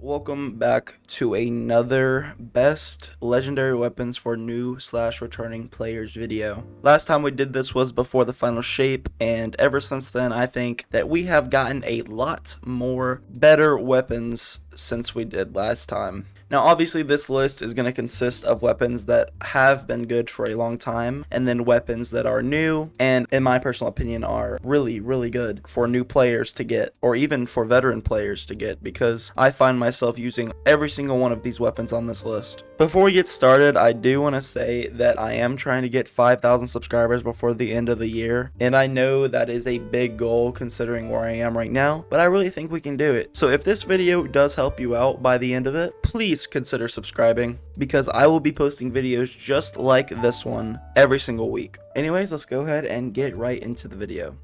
Welcome back to another best legendary weapons for new / returning players video. Last time we did this was before the final shape, and ever since then I think that we have gotten a lot more better weapons since we did last time. Now obviously this list is going to consist of weapons that have been good for a long time, and then weapons that are new and in my personal opinion are really good for new players to get, or even for veteran players to get, because I find myself using every single one of these weapons on this list. Before we get started, I do want to say that I am trying to get 5,000 subscribers before the end of the year, and I know that is a big goal considering where I am right now, but I really think we can do it. So if this video does help you out by the end of it, please consider subscribing, because I will be posting videos just like this one every single week. Anyways, let's go ahead and get right into the video.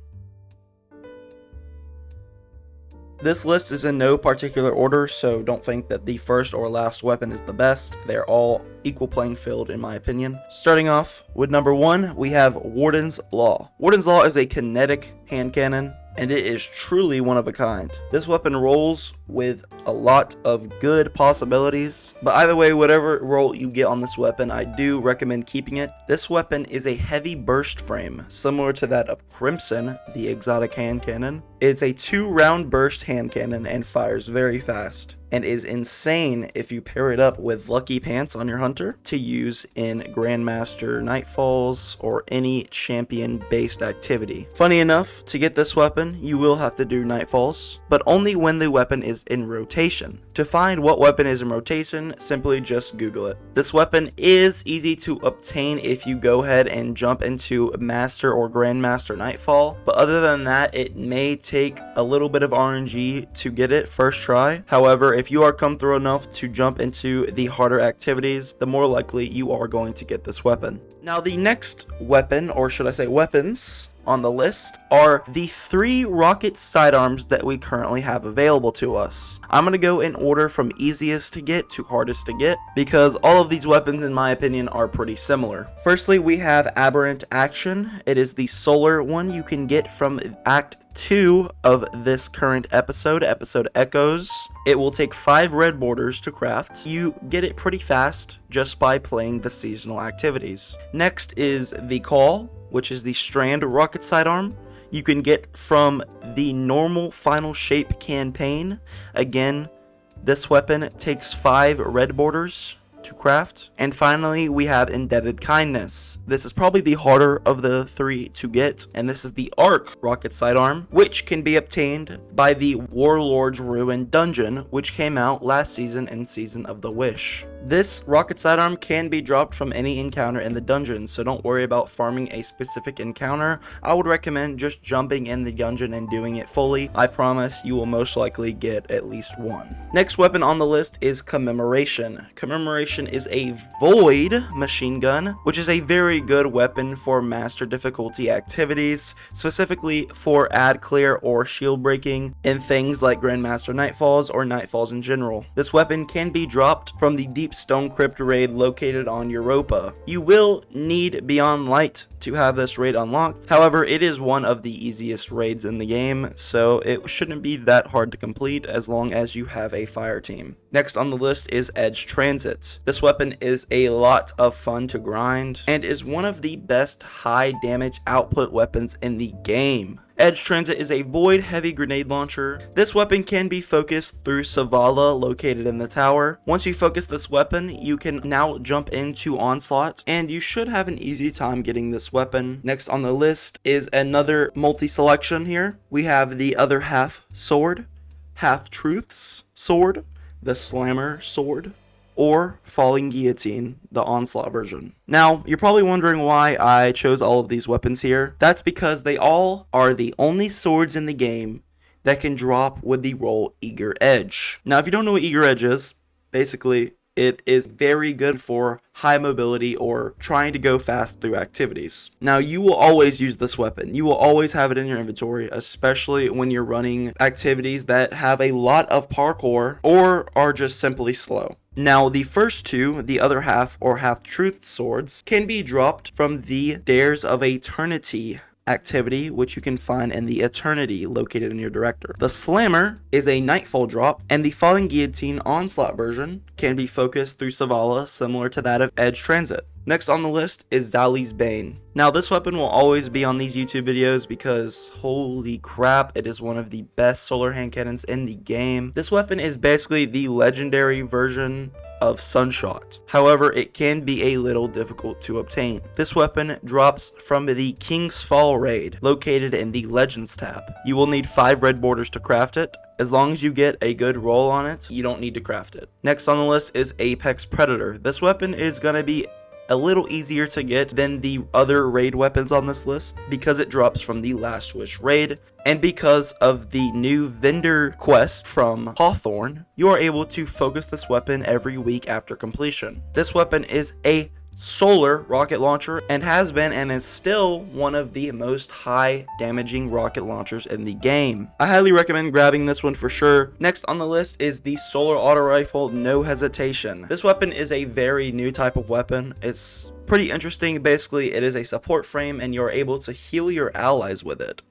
This list is in no particular order, so don't think that the first or last weapon is the best. They're all equal playing field in my opinion. Starting off with number 1, we have Warden's Law. Warden's Law is a kinetic hand cannon, and it is truly one of a kind. This weapon rolls with a lot of good possibilities, but either way, whatever roll you get on this weapon, I do recommend keeping it. This weapon is a heavy burst frame, similar to that of Crimson, the exotic hand cannon. It's a 2-round burst hand cannon and fires very fast, and is insane if you pair it up with Lucky Pants on your hunter to use in Grandmaster Nightfalls or any champion based activity. Funny enough, to get this weapon you will have to do Nightfalls, but only when the weapon is in rotation. To find what weapon is in rotation, simply just Google it. This weapon is easy to obtain if you go ahead and jump into Master or Grandmaster Nightfall, but other than that it may take a little bit of RNG to get it first try. However, if you are come through enough to jump into the harder activities, the more likely you are going to get this weapon. Now the next weapon, or should I say weapons, on the list are the 3 rocket sidearms that we currently have available to us. I'm going to go in order from easiest to get to hardest to get, because all of these weapons in my opinion are pretty similar. Firstly, we have Aberrant Action. It is the solar one you can get from Act 2 of this current episode Echoes. It will take 5 red borders to craft. You get it pretty fast just by playing the seasonal activities. Next is the Call, which is the strand rocket sidearm you can get from the normal final shape campaign. Again, this weapon takes 5 red borders to craft. And finally, we have Indebted Kindness. This is probably the harder of the 3 to get, and this is the Arc rocket sidearm, which can be obtained by the Warlord's Ruin dungeon, which came out last season in Season of the Wish. This rocket sidearm can be dropped from any encounter in the dungeon, so don't worry about farming a specific encounter. I would recommend just jumping in the dungeon and doing it fully. I promise you will most likely get at least one. Next weapon on the list is Commemoration. Commemoration is a void machine gun, which is a very good weapon for master difficulty activities, specifically for ad clear or shield breaking in things like Grandmaster Nightfalls or Nightfalls in general. This weapon can be dropped from the Deep Stone Crypt raid located on Europa. You will need Beyond Light to have this raid unlocked. However, it is one of the easiest raids in the game, so it shouldn't be that hard to complete as long as you have a fire team. Next on the list is Edge Transit. This weapon is a lot of fun to grind and is one of the best high damage output weapons in the game. Edge Transit is a void heavy grenade launcher. This weapon can be focused through Savala located in the tower. Once you focus this weapon, you can now jump into Onslaught, and you should have an easy time getting this weapon. Next on the list is another multi-selection here. We have the Other Half Sword, Half Truths Sword, the Slammer Sword, or Falling Guillotine, the Onslaught version. Now, you're probably wondering why I chose all of these weapons here. That's because they all are the only swords in the game that can drop with the roll Eager Edge. Now, if you don't know what Eager Edge is, basically, it is very good for high mobility or trying to go fast through activities. Now, you will always use this weapon. You will always have it in your inventory, especially when you're running activities that have a lot of parkour or are just simply slow. Now, the first two, the Other Half or Half Truth swords, can be dropped from the Dares of Eternity activity, which you can find in the Eternity located in your director. The Slammer is a Nightfall drop, and the Falling Guillotine Onslaught version can be focused through Savala, similar to that of Edge Transit. Next on the list is Zali's Bane. Now this weapon will always be on these YouTube videos because holy crap, it is one of the best solar hand cannons in the game. This weapon is basically the legendary version of Sunshot. However, it can be a little difficult to obtain. This weapon drops from the King's Fall raid located in the Legends tab. You will need 5 red borders to craft it. As long as you get a good roll on it, you don't need to craft it. Next on the list is Apex Predator. This weapon is going to be a little easier to get than the other raid weapons on this list because it drops from the Last Wish raid, and because of the new vendor quest from Hawthorne, you are able to focus this weapon every week after completion. This weapon is a solar rocket launcher and has been and is still one of the most high damaging rocket launchers in the game. I highly recommend grabbing this one for sure. Next on the list is the solar auto rifle No Hesitation. This weapon is a very new type of weapon. It's pretty interesting. Basically, it is a support frame and you're able to heal your allies with it.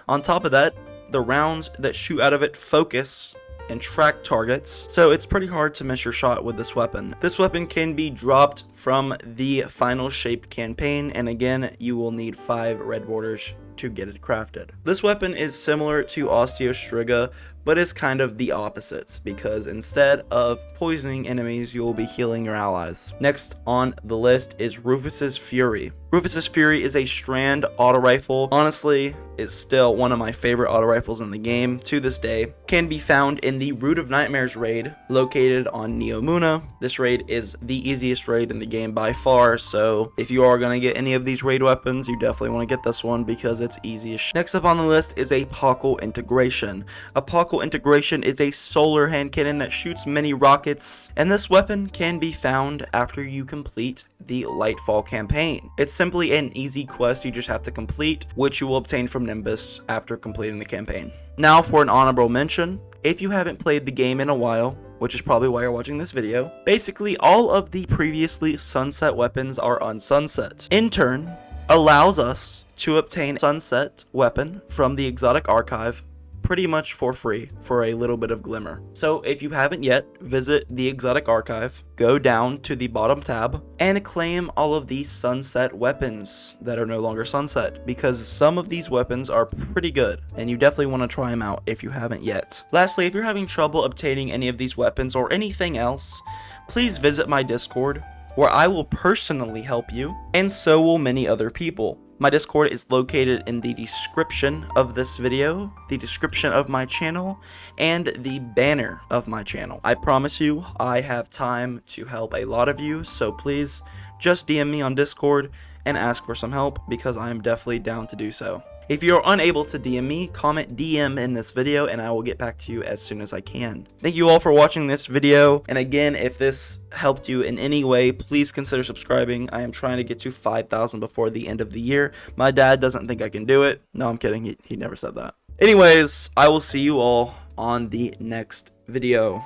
On top of that, the rounds that shoot out of it focus and track targets, so it's pretty hard to miss your shot with this weapon. This weapon can be dropped from the Final Shape campaign, and again, you will need 5 red borders to get it crafted. This weapon is similar to Osteostriga, but it's kind of the opposites, because instead of poisoning enemies, you will be healing your allies. Next on the list is Rufus's Fury. Rufus's Fury is a strand auto rifle. Honestly, it's still one of my favorite auto rifles in the game to this day. Can be found in the Root of Nightmares raid located on Neomuna. This raid is the easiest raid in the game by far, so if you are going to get any of these raid weapons, you definitely want to get this one because it's easy as shit. Next up on the list is a Apocal Integration. Apocal Integration is a solar hand cannon that shoots many rockets, and this weapon can be found after you complete the Lightfall campaign. It's simply an easy quest you just have to complete, which you will obtain from Nimbus after completing the campaign. Now for an honorable mention, if you haven't played the game in a while, which is probably why you're watching this video, basically all of the previously sunset weapons are unsunset. In turn, allows us to obtain sunset weapon from the exotic archive pretty much for free for a little bit of glimmer. So if you haven't yet, visit the exotic archive, go down to the bottom tab, and claim all of these sunset weapons that are no longer sunset, because some of these weapons are pretty good and you definitely want to try them out if you haven't yet. Lastly, if you're having trouble obtaining any of these weapons or anything else, please visit my Discord, where I will personally help you, and so will many other people. My Discord is located in the description of this video, the description of my channel, and the banner of my channel. I promise you, I have time to help a lot of you, so please just DM me on Discord and ask for some help, because I am definitely down to do so. If you're unable to DM me, comment DM in this video and I will get back to you as soon as I can. Thank you all for watching this video, and again, if this helped you in any way, please consider subscribing. I am trying to get to 5,000 before the end of the year. My dad doesn't think I can do it. No, I'm kidding. He never said that. Anyways, I will see you all on the next video.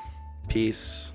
Peace.